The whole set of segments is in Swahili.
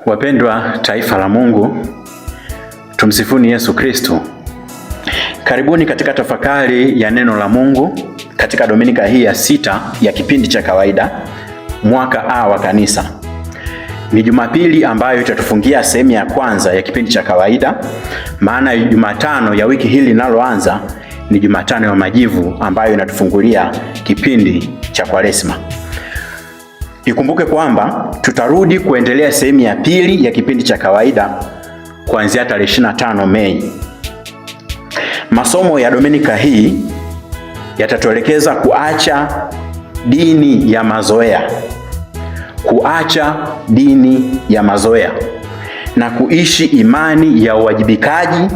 Wapendwa taifa la Mungu, tumsifuni Yesu Kristo. Karibuni katika tafakari ya neno la Mungu katika Dominika hii ya 6 ya kipindi cha kawaida mwaka A wa kanisa. Ni Jumapili ambayo itatufungia sehemu ya kwanza ya kipindi cha kawaida, maana Jumatano ya wiki hili linaloanza ni Jumatano ya Majivu ambayo inatufungulia kipindi cha Kwaresma. Ikumbuke kwamba tutarudi kuendelea sehemu ya pili ya kipindi cha kawaida kuanzia tarehe 25 Mei. Masomo ya Dominika hii yatatuelekeza kuacha dini ya mazoea. Kuacha dini ya mazoea na kuishi imani ya uwajibikaji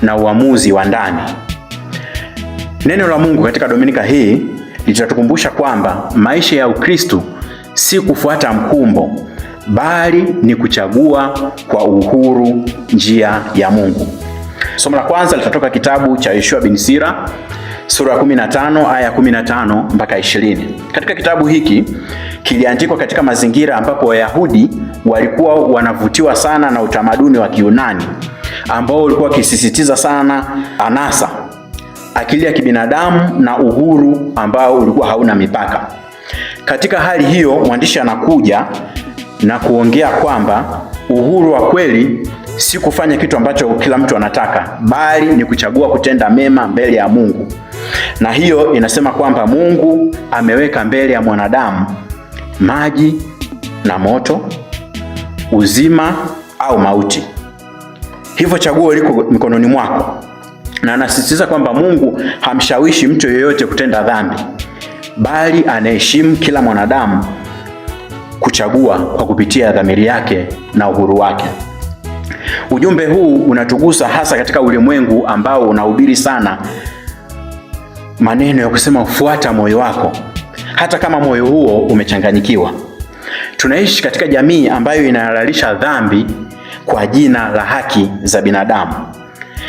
na uamuzi wa ndani. Neno la Mungu katika Dominika hii litatukumbusha kwamba maisha ya Ukristo si kufuata mkumbo, bali ni kuchagua kwa uhuru njia ya Mungu. Somo la kwanza litatoka kitabu cha Yoshua bin Sira, sura ya 15 aya 15 mpaka 20. Katika kitabu hiki kiliandikwa katika mazingira ambapo Wayahudi walikuwa wanavutiwa sana na utamaduni wa Kiyunani ambao ulikuwa ukisisitiza sana anasa, akili ya kibinadamu na uhuru ambao ulikuwa hauna mipaka. Katika hali hiyo, mwandishi anakuja na kuongea kwamba uhuru wa kweli si kufanya kitu ambacho kila mtu anataka, bali ni kuchagua kutenda mema mbele ya Mungu. Na hiyo inasema kwamba Mungu ameweka mbele ya mwanadamu maji na moto, uzima au mauti. Hivyo chaguo liko mikononi mwako. Na anasisitiza kwamba Mungu hamshawishi mtu yeyote kutenda dhambi, bali anaheshimu kila mwanadamu kuchagua kwa kupitia dhamiri yake na uhuru wake. Ujumbe huu unatugusa hasa katika ulimwengu ambao unahubiri sana maneno ya kusema fuata moyo wako, hata kama moyo huo umechanganyikiwa. Tunaishi katika jamii ambayo inahalalisha dhambi kwa jina la haki za binadamu.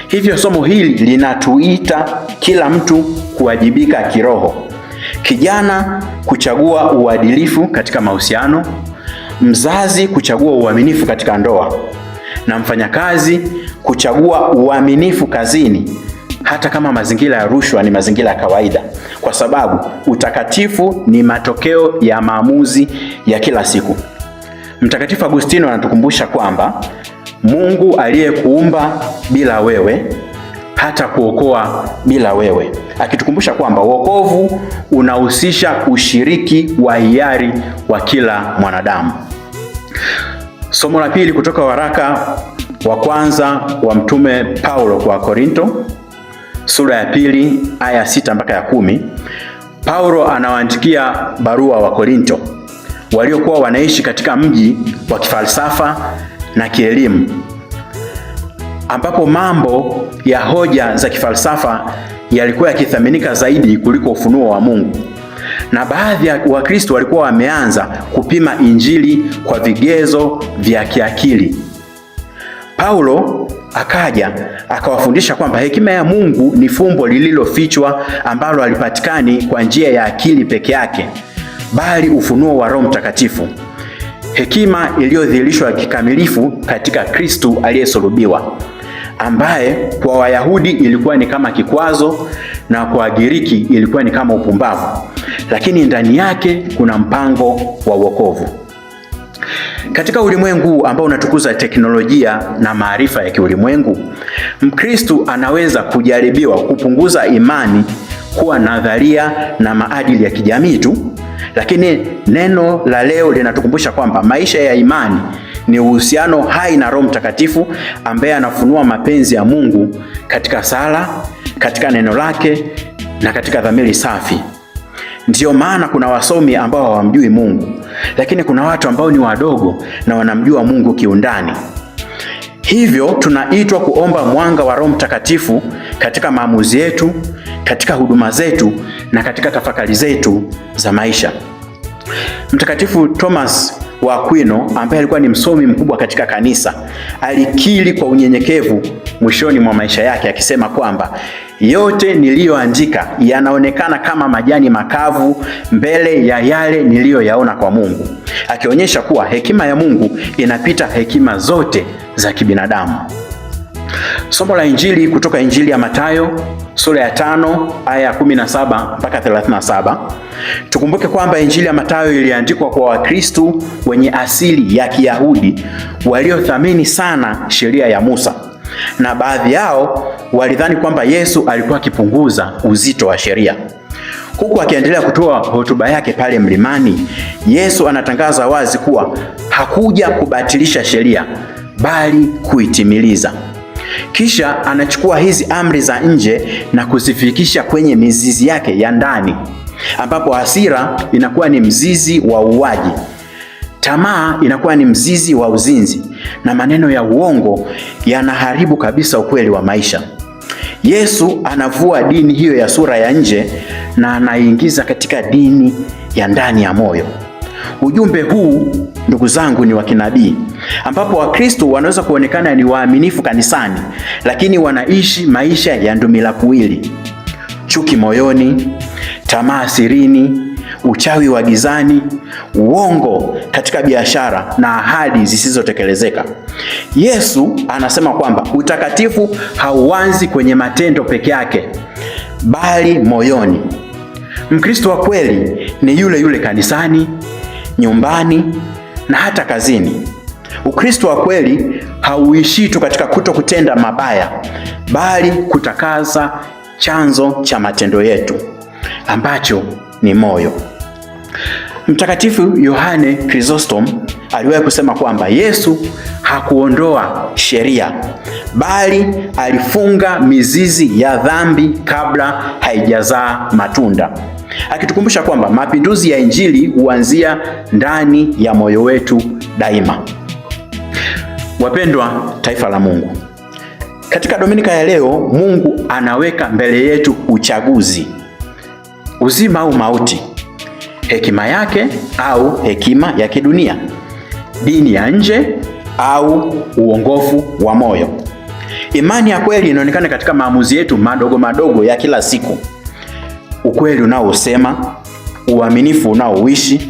Hivyo somo hili linatuita kila mtu kuwajibika kiroho. Kijana kuchagua uadilifu katika mahusiano, mzazi kuchagua uaminifu katika ndoa, na mfanyakazi kuchagua uaminifu kazini, hata kama mazingira ya rushwa ni mazingira ya kawaida, kwa sababu utakatifu ni matokeo ya maamuzi ya kila siku. Mtakatifu Agustino anatukumbusha kwamba Mungu aliyekuumba bila wewe hata kuokoa bila wewe, akitukumbusha kwamba wokovu unahusisha ushiriki wa hiari wa kila mwanadamu. Somo la pili kutoka waraka wa kwanza wa Mtume Paulo kwa Korinto, sura ya 2 aya 6 mpaka ya 10. Paulo anawaandikia barua wa Korinto waliokuwa wanaishi katika mji wa kifalsafa na kielimu, ambapo mambo ya hoja za kifalsafa yalikuwa yakithaminika zaidi kuliko ufunuo wa Mungu. Na baadhi ya Wakristo walikuwa wameanza kupima Injili kwa vigezo vya kiakili. Paulo akaja akawafundisha kwamba hekima ya Mungu ni fumbo lililofichwa ambalo halipatikani kwa njia ya akili peke yake, bali ufunuo wa Roho Mtakatifu, hekima iliyodhihirishwa kikamilifu katika Kristo aliyesulubiwa, ambaye kwa Wayahudi ilikuwa ni kama kikwazo na kwa Wagiriki ilikuwa ni kama upumbavu, lakini ndani yake kuna mpango wa wokovu. Katika ulimwengu ambao unatukuza teknolojia na maarifa ya kiulimwengu, Mkristo anaweza kujaribiwa kupunguza imani kuwa nadharia na maadili ya kijamii tu, lakini neno la leo linatukumbusha kwamba maisha ya imani ni uhusiano hai na Roho Mtakatifu ambaye anafunua mapenzi ya Mungu katika sala, katika neno lake na katika dhamiri safi. Ndiyo maana kuna wasomi ambao hawamjui Mungu, lakini kuna watu ambao ni wadogo na wanamjua Mungu kiundani. Hivyo tunaitwa kuomba mwanga wa Roho Mtakatifu katika maamuzi yetu, katika huduma zetu na katika tafakari zetu za maisha. Mtakatifu Thomas wa Aquino, ambaye alikuwa ni msomi mkubwa katika kanisa, alikiri kwa unyenyekevu mwishoni mwa maisha yake akisema kwamba yote niliyoandika yanaonekana kama majani makavu mbele ya yale niliyoyaona kwa Mungu, akionyesha kuwa hekima ya Mungu inapita hekima zote za kibinadamu. Somo la Injili kutoka Injili ya Mathayo sura ya 5 aya ya 17 mpaka 37. Tukumbuke kwamba Injili ya Mathayo iliandikwa kwa Wakristo wenye asili ya Kiyahudi waliothamini sana sheria ya Musa, na baadhi yao walidhani kwamba Yesu alikuwa akipunguza uzito wa sheria. Huku akiendelea kutoa hotuba yake pale mlimani, Yesu anatangaza wazi kuwa hakuja kubatilisha sheria bali kuitimiliza. Kisha anachukua hizi amri za nje na kuzifikisha kwenye mizizi yake ya ndani, ambapo hasira inakuwa ni mzizi wa uuaji, tamaa inakuwa ni mzizi wa uzinzi, na maneno ya uongo yanaharibu kabisa ukweli wa maisha. Yesu anavua dini hiyo ya sura ya nje na anaingiza katika dini ya ndani ya moyo. Ujumbe huu, ndugu zangu, ni wa kinabii, ambapo Wakristo wanaweza kuonekana ni waaminifu kanisani, lakini wanaishi maisha ya ndumilakuwili: chuki moyoni, tamaa sirini, uchawi wa gizani, uongo katika biashara na ahadi zisizotekelezeka. Yesu anasema kwamba utakatifu hauanzi kwenye matendo peke yake, bali moyoni. Mkristo wa kweli ni yule yule kanisani, nyumbani na hata kazini. Ukristo wa kweli hauishi tu katika kutokutenda mabaya, bali kutakaza chanzo cha matendo yetu ambacho ni moyo. Mtakatifu Yohane Chrysostom aliwahi kusema kwamba Yesu hakuondoa sheria, bali alifunga mizizi ya dhambi kabla haijazaa matunda, akitukumbusha kwamba mapinduzi ya Injili huanzia ndani ya moyo wetu daima. Wapendwa taifa la Mungu, katika Dominika ya leo Mungu anaweka mbele yetu uchaguzi: uzima au mauti, hekima yake au hekima ya kidunia, dini ya nje au uongofu wa moyo. Imani ya kweli inaonekana katika maamuzi yetu madogo madogo ya kila siku: ukweli unaosema, uaminifu unaoishi,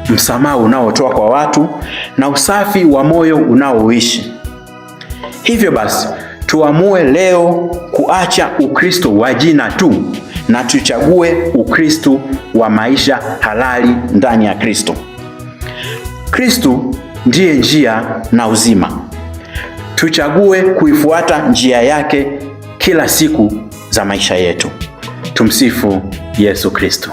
msamaha unaotoa kwa watu, na usafi wa moyo unaoishi. Hivyo basi, tuamue leo kuacha Ukristo wa jina tu na tuchague Ukristo wa maisha halali ndani ya Kristo. Kristo ndiye njia na uzima. Tuchague kuifuata njia yake kila siku za maisha yetu. Tumsifu Yesu Kristo.